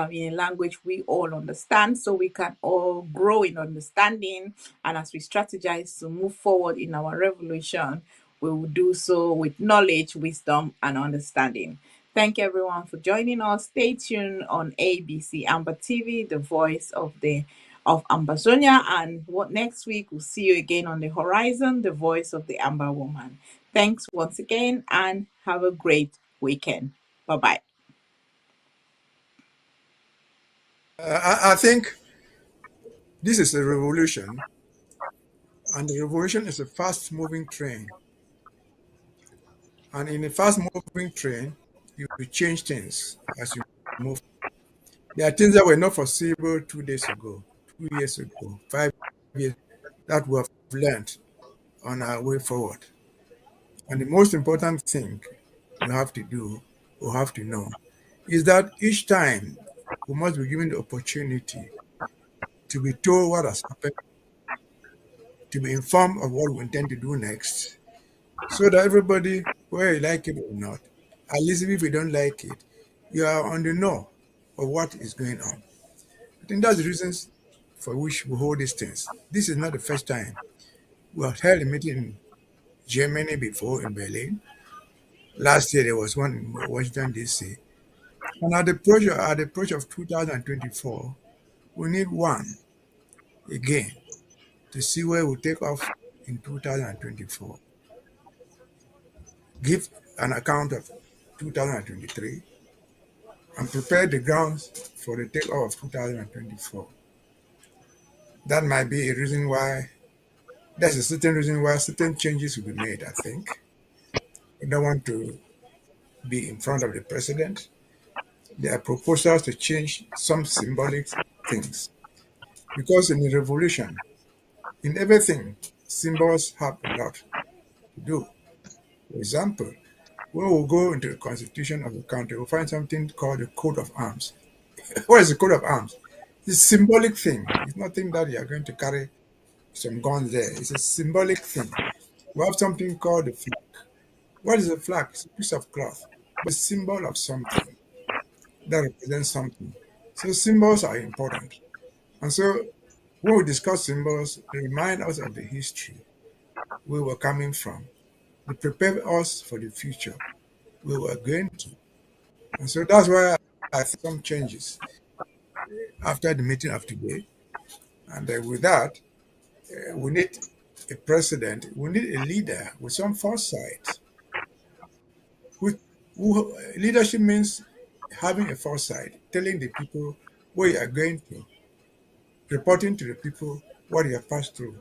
in a language we all understand, so we can all grow in understanding. And as we strategize to move forward in our revolution, we will do so with knowledge, wisdom, and understanding. Thank everyone for joining us. Stay tuned on ABC Amba TV, the voice of Ambazonia. And what next week, we'll see you again on the horizon, the voice of the Amba woman. Thanks once again, and have a great weekend. Bye-bye. I think this is a revolution, and the revolution is a fast-moving train. And in a fast-moving train, you change things as you move. There are things that were not foreseeable 2 days ago, 2 years ago, 5 years, that we have learned on our way forward. And the most important thing we have to do, or have to know, is that each time we must be given the opportunity to be told what has happened, to be informed of what we intend to do next, so that everybody, whether you like it or not, at least if you don't like it, you are on the know of what is going on. I think that's the reasons for which we hold these things. This is not the first time. We have held a meeting in Germany before, in Berlin. Last year there was one in Washington, D.C. And at the approach of 2024, we need one again to see where we take off in 2024. Give an account of 2023 and prepare the grounds for the takeoff of 2024. That might be a reason why, that's a certain reason why certain changes will be made, I think. We don't want to be in front of the president. There are proposals to change some symbolic things. Because in the revolution, in everything, symbols have a lot to do. For example, when we go into the constitution of the country, we'll find something called the coat of arms. What is the coat of arms? It's a symbolic thing. It's nothing that you are going to carry some guns there. It's a symbolic thing. We have something called the flag. What is a flag? It's a piece of cloth, but a symbol of something that represents something. So symbols are important. And so when we discuss symbols, they remind us of the history where we're coming from. They prepare us for the future where we're going to. And so that's why I think some changes after the meeting of today. And with that, we need a president, we need a leader with some foresight. Leadership means having a foresight, telling the people where you are going to, reporting to the people what you have passed through.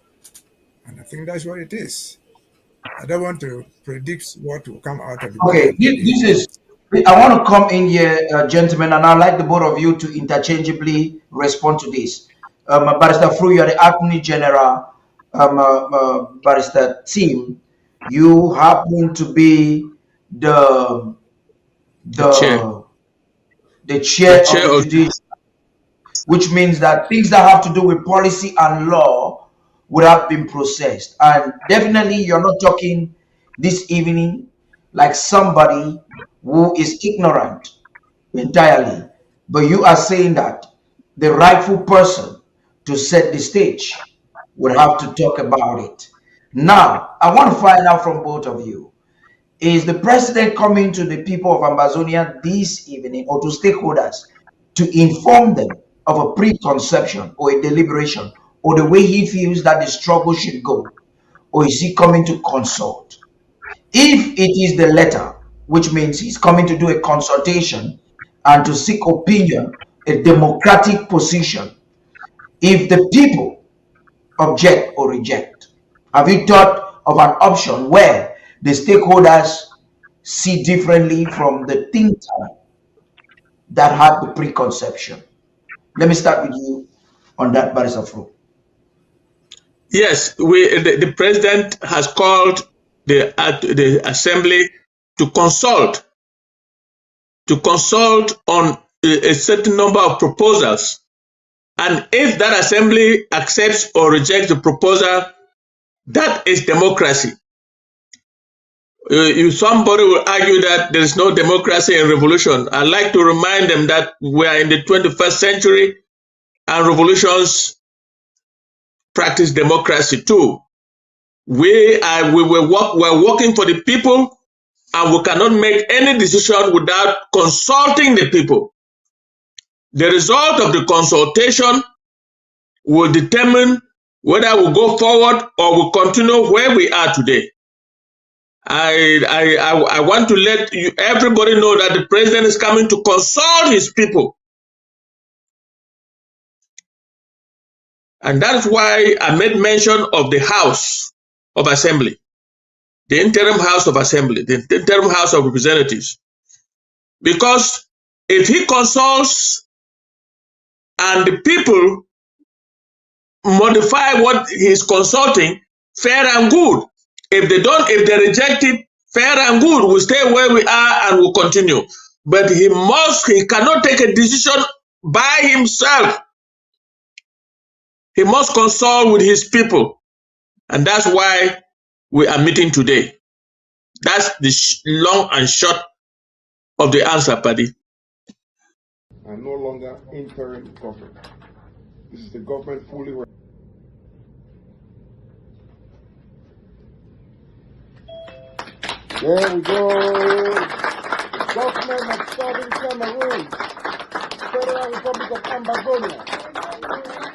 And I think that's what it is. I don't want to predict what will come out of it. Okay, this is, I want to come in here, gentlemen, and I'd like the both of you to interchangeably respond to this. Barrister Fru, you're the Attorney General, Barrister Tim, you happen to be the chair of the judiciary, which means that things that have to do with policy and law would have been processed. And definitely you're not talking this evening like somebody who is ignorant entirely, but you are saying that the rightful person to set the stage would have to talk about it. Now, I want to find out from both of you, is the president coming to the people of Ambazonia this evening or to stakeholders to inform them of a preconception or a deliberation or the way he feels that the struggle should go? Or is he coming to consult? If it is the latter, which means he's coming to do a consultation and to seek opinion, a democratic position, if the people object or reject, have you thought of an option where the stakeholders see differently from the think tank that had the preconception? Let me start with you on that, Barrister Fru. Yes, the president has called the assembly to consult on a certain number of proposals. And if that assembly accepts or rejects the proposal, that is democracy. Somebody will argue that there is no democracy in revolution. I'd like to remind them that we are in the 21st century and revolutions practice democracy too. We're working for the people, and we cannot make any decision without consulting the people. The result of the consultation will determine whether we go forward or we continue where we are today. I want to let everybody know that the president is coming to consult his people. And that's why I made mention of the House of Assembly, the interim House of Assembly, the interim House of Representatives. Because if he consults and the people modify what he's consulting, fair and good. If they reject it, fair and good. We'll stay where we are and we'll continue. But he cannot take a decision by himself. He must consult with his people. And that's why we are meeting today. That's the long and short of the answer, Paddy. And no longer interim government. This is the government fully. There we go. Government of Southern Cameroon, Federal Republic of Ambazonia.